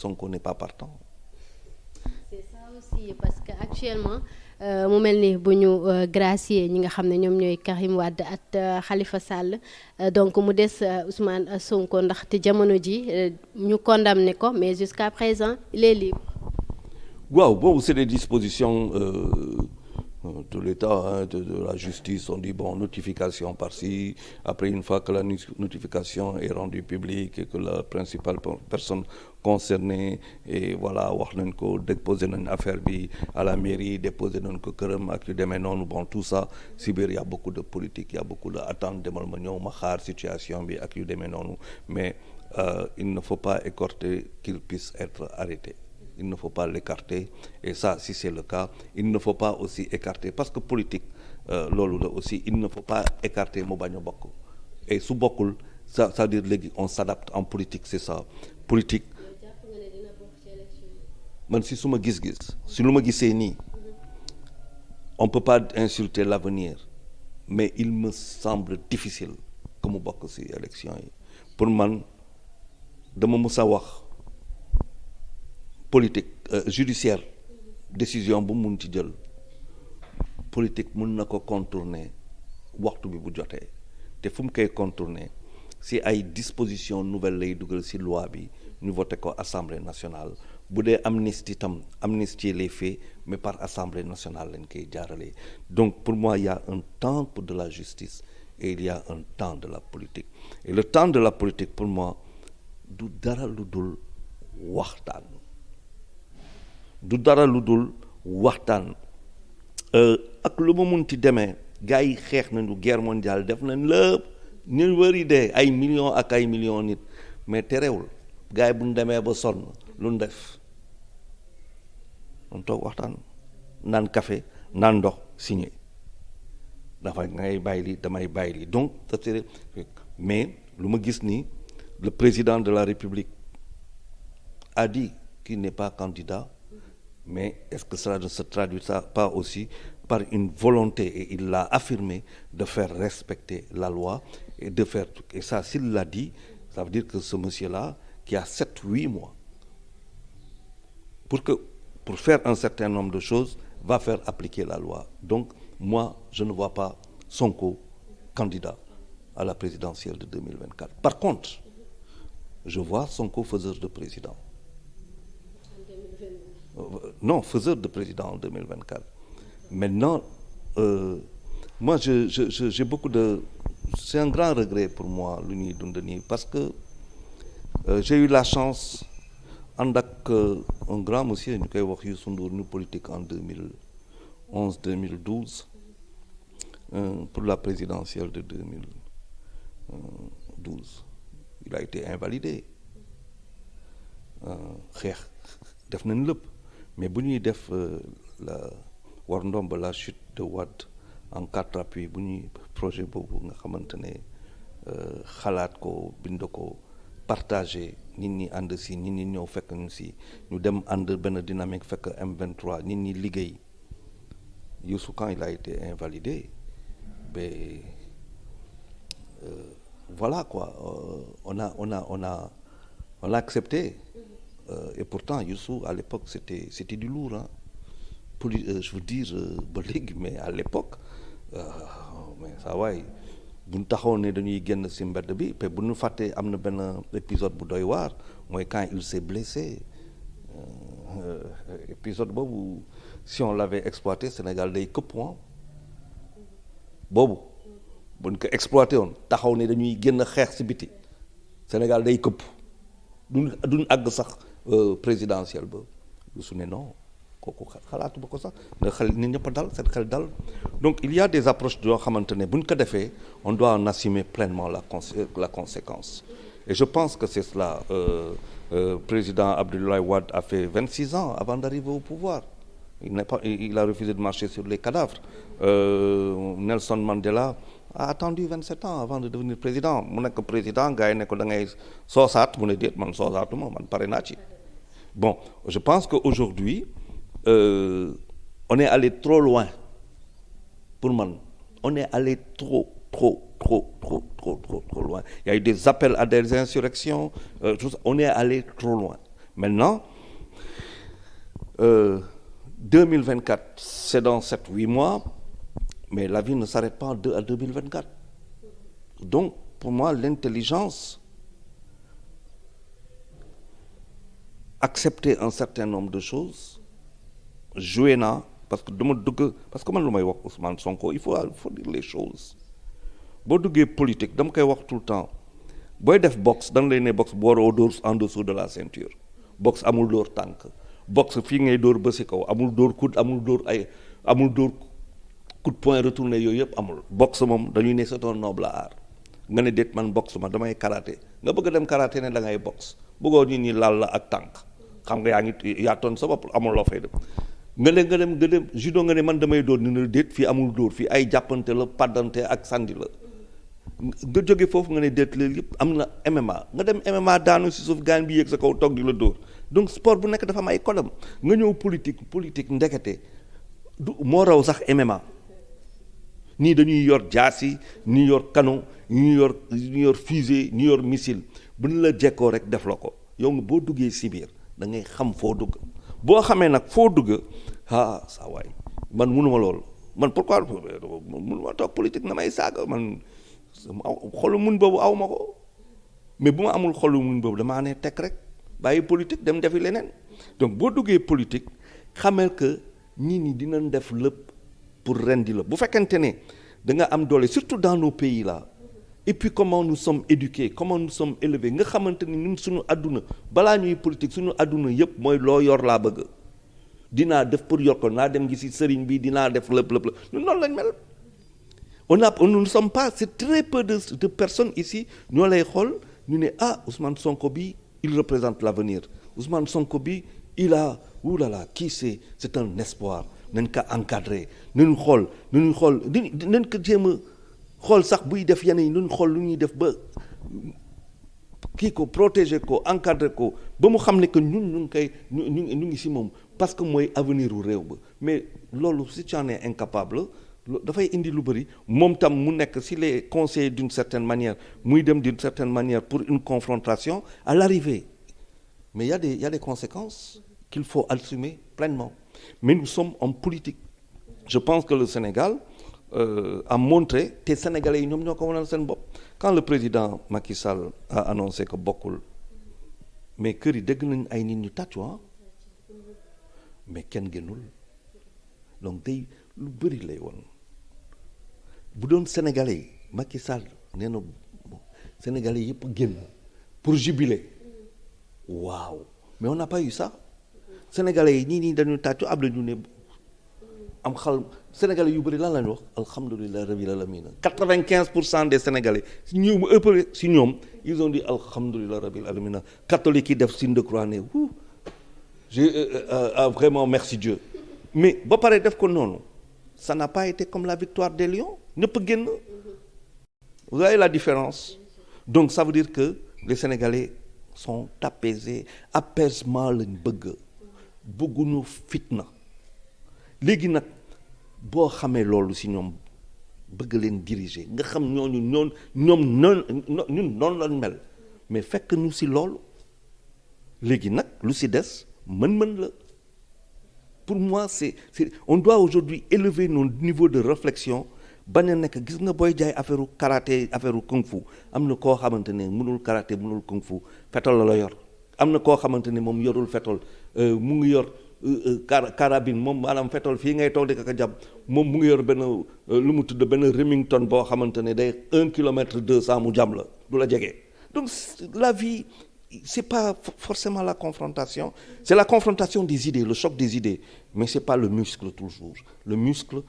Sonko n'est pas partant. C'est ça aussi parce que actuellement mu mel ni bu ñu gracier ñi nga xam ne ñoom ñooy Karim Wade ak Khalifa Sall donc mu des Ousmane Sonko ndaxte jamono ji ñu condamné ko mais jusqu'à présent il est libre. Waaw boobu c'est des dispositions de l'État, hein, de la justice. On dit bon, notification par-ci. Après, une fois que la notification est rendue publique et que la principale personne concernée et voilà wax nañ ko déposer nañ affaire bi à la mairie, déposer nañ ko këram ak yu demee noonu, bon tout ça si biir y a beaucoup de politique, y a beaucoup de attente demal ma ñëw ma xaar situation bi ak yu demee noonu, mais il ne faut pas écorter qu'il puisse être arrêté. Il ne faut pas l'écarter, et ça si c'est le cas il ne faut pas aussi écarter parce que politique loolu la aussi, il ne faut pas écarter mu bañ a bokk, et su bokkul ça veut dire léegi on s'adapte en politique, c'est ça politique. Man si suma gis-gis si lu ma gisee nii on peut pas insulter l'avenir, mais il me semble difficile que mu bokk ci élection yi. Pour man dama mës a wax politique judiciaire décision bu mun ci jël politique mun na ko contourner waxtu bi bu jotee, te fu mu koy contourner si ay dispositions nouvelles lay dugal si loi bi ñu voté ko assemblée nationale. Bu dee amnistie tam amnistier les faits, mais par assemblée nationale lañ koy jaarale. Donc pour moi il y a un temps pour de la justice et il y a un temps de la politique, et le temps de la politique pour moi du dara lu dul waxtaan. Du dara lu dul waxtaan ak lu ma munti demee gars yi xeex nañu guerre mondiale def nañ lépp ñu wëri dee ay millions ak ay millions nit, mais terewul gars yi bu ñu demee ba sonn lu ñu def on toog waxtaan naan café naan ndox signé dafa ngay bàyyi lii damay bàyyi lii. Donc mais lu ma gis ni le président de la République a dit qu'il n'est pas candidat, mais est-ce que cela ne se traduit pas aussi par une volonté, et il l'a affirmé, de faire respecter la loi et de faire, et ça s'il l'a dit, ça veut dire que ce monsieur-là qui a 7-8 mois pour faire un certain nombre de choses va faire appliquer la loi. Donc moi je ne vois pas Sonko candidat à la présidentielle de 2024. Par contre je vois Sonko faiseur de président. Non, faiseur de président en 2024. Maintenant, moi, j'ai beaucoup de... C'est un grand regret pour moi, lu ñuy dund nii, parce que j'ai eu la chance ànd ak un grand monsieur ñu koy wax Youssou Ndour ñu politique en 2011-2012 pour la présidentielle de 2012. Il a été invalidé. Xeex def nañ lépp, mais bu ñuy def la war ndomb la chute de Wade en 4 appuis, bu ñuy projet boobu nga xamante ne xalaat ko bind ko partagé nit ñi ànd si, nit ñi ñëw fekk ñu si, ñu dem ànd benn dynamique fekk M23 nit ñi liggéey. Youssou quand il a été invalidé, ben voilà quoi, on a accepté. Et pourtant Youssou à l'époque c'était du lourd, hein. Je veux dire ba léegi, mais à l'époque mais ça waay bu ñu taxawoon ne dañuy génn ci mbedd bi, te bu ñu fàttee am na benn épisode bu doy waar mooy quand il s'est blessé. Épisode boobu si on l'avait exploité Sénégal day këpp woon boobu buñ ko exploité woon taxaw ne dañuy génn xeex ci biti Sénégal day këpp duñ àgg sax présidentielle ba. Youssou ne non kooku xalaatu ba ko sax nga xel nit ñëpp dal seen xel dal. Donc il y a des approches yoo xamante ne bu ñu ko defee on doit en assumer pleinement la conséquence, et je pense que c'est cela. Président Abdoulaye Wade a fait 26 ans avant d'arriver au pouvoir. Il a refusé de marcher sur les cadavres. Nelson Mandela a attendu 27 ans avant de devenir président. Mu nekk président gars yi ne ko da ngay soosaat mu ne déet man soosaatuma man pare naa ci. Bon, je pense qu'aujourd'hui on est allé trop loin. Pour moi, on est allé trop loin. Il y a eu des appels à des insurrections, on est allé trop loin. Maintenant 2024 c'est dans 7-8 mois, mais la vie ne s'arrête pas à 2024. Donc pour moi l'intelligence, accepter un certain nombre de choses, jouer na parce que parce que man lu may wax Ousmane Sonko il faut dire les choses. boo duggee politique dama koy wax tout le temps booy def boxe dañ lay ne boxe bu waroo dóor en dessous de la ceinture. Boxe amul dóor tànk, boxe fii ngay dóor ba si kaw, amul dóor coude, amul dóor coup de poing retourné, yooyu yëpp amul. Boxe moom dañuy ne c'est un noble art. nga ne déet man boxe ma damay karaté nga bëgg a dem karaté ne da ngay boxe bëggoo nit ñi laal la ak tànk xam nga yaa ngi yaatoon sa bopp amul loo fay def. nga dem judo nga ne man damay dóor ni ne déet fii amul dóor fii ay jàppante la paddante ak sandi la. nga jóge foofu nga ne déet léegi yëpp am na MMA nga dem MMA daanu si suuf gaan bi yéeg sa kaw toog di la dóor donc sport bu nekk dafa am ay kodam nga ñëw politique ndekete du moo raw sax MMA. nii dañuy yor jaasi ñii yor canon ñii yor fusée ñii yor missile bu ñu la jekkoo rek def la ko yow nga boo duggee si biir da ngay xam foo dugg boo xamee nag foo dugg saa waay man mënuma loolu man pourquoi mënuma toog politique na may saaga man xolu mun boobu aw ma ko mais bu ma amul xolu mun boobu damaa ne teg rek bàyyi politique dem defi leneen donc boo duggee politique xamel que nit ñi dinañ def lépp pour rendi la bu fekkente ne da nga am doole surtout dans nos pays là et puis comment nous sommes éduqués comment nous sommes élevés nga xamante ni ñun suñu àdduna balaa ñuy politique suñu àdduna yëpp mooy loo yor laa bëgg dinaa def pour yor ko naa dem gi si sëriñ bi dinaa def lépp ñun noonu lañ mel. Nous ne sommes pas, c'est très peu de personnes ici ñoo lay xool ñu ne Ousmane Sonko bi il représente l'avenir Ousmane Sonko bi il a oulala kii c'est un espoir nañ ko encadrer nañu xool nañ ko jéem a xool sax buy def yenn yi nañu xool lu ñuy def ba kii ko protéger ko encadrer ko ba mu xam ne que ñun ñu ngi si moom parce que mooy avenir u réew ba mais loolu si tu en es incapable dafay indi lu bëri moom tam mu nekk si les conseils d'une certaine manière muy dem d'une certaine manière pour une confrontation à l'arrivée mais il y a des conséquences qu'il faut assumer pleinement mais nous sommes en politique je pense que le Sénégal a montré te Sénégalais yi ñoom ñoo ko wanal seen bopp quand le président Macky Sall a annoncé que bokkul mais kër yi dégg nañ ay nit ñu tàccu mais kenn génnul donc day lu bëri lay woon bu doon Sénégalais yi Macky Sall nee na Sénégalais yëpp génn pour jubiler waaw mais on n'a pas eu ça Sénégalais yi nii dañu tàccu ab la ñu ne am xal Sénégalais yu bëri lan la ñu wax alhamdulilah rabbil alamin 95% des Sénégalais si ñoom ëppale si ñoom ils ont dit alhamdulilah rabbil alamin catholique yi def signe de croix ne vraiment merci Dieu mais ba pare def ko noonu ça n'a pas été comme la victoire des Lions ñëpp génn vous voyez la différence donc ça veut dire que les Sénégalais sont apaisés apaisement lañ bëgguñu fitna léegi nag boo xamee loolu si ñoom bëgg leen diriger nga xam ñoom noonu lañ mel mais fekk ñu si loolu léegi nag lu si des mën la pour moi c'est on doit aujourd'hui élever nos niveaux de réflexion bañ a nekk gis nga booy jaay affaire karaté affaire kung fu am na koo xamante ne mënul karaté mënul kung fu fetal la yor am na koo xamante ne moom yorul fetal mu ngi yor carabine moom maanaam fetal fii ngay toog di ko jàpp moom mu ngi yor benn lu mu tudd benn Remington boo xamante ne day 1 kilomètre 200 mu jàmm la du la jege donc la vie c'est pas forcément la confrontation c'est la confrontation des idées le choc des idées mais c'est pas le muscle toujours le muscle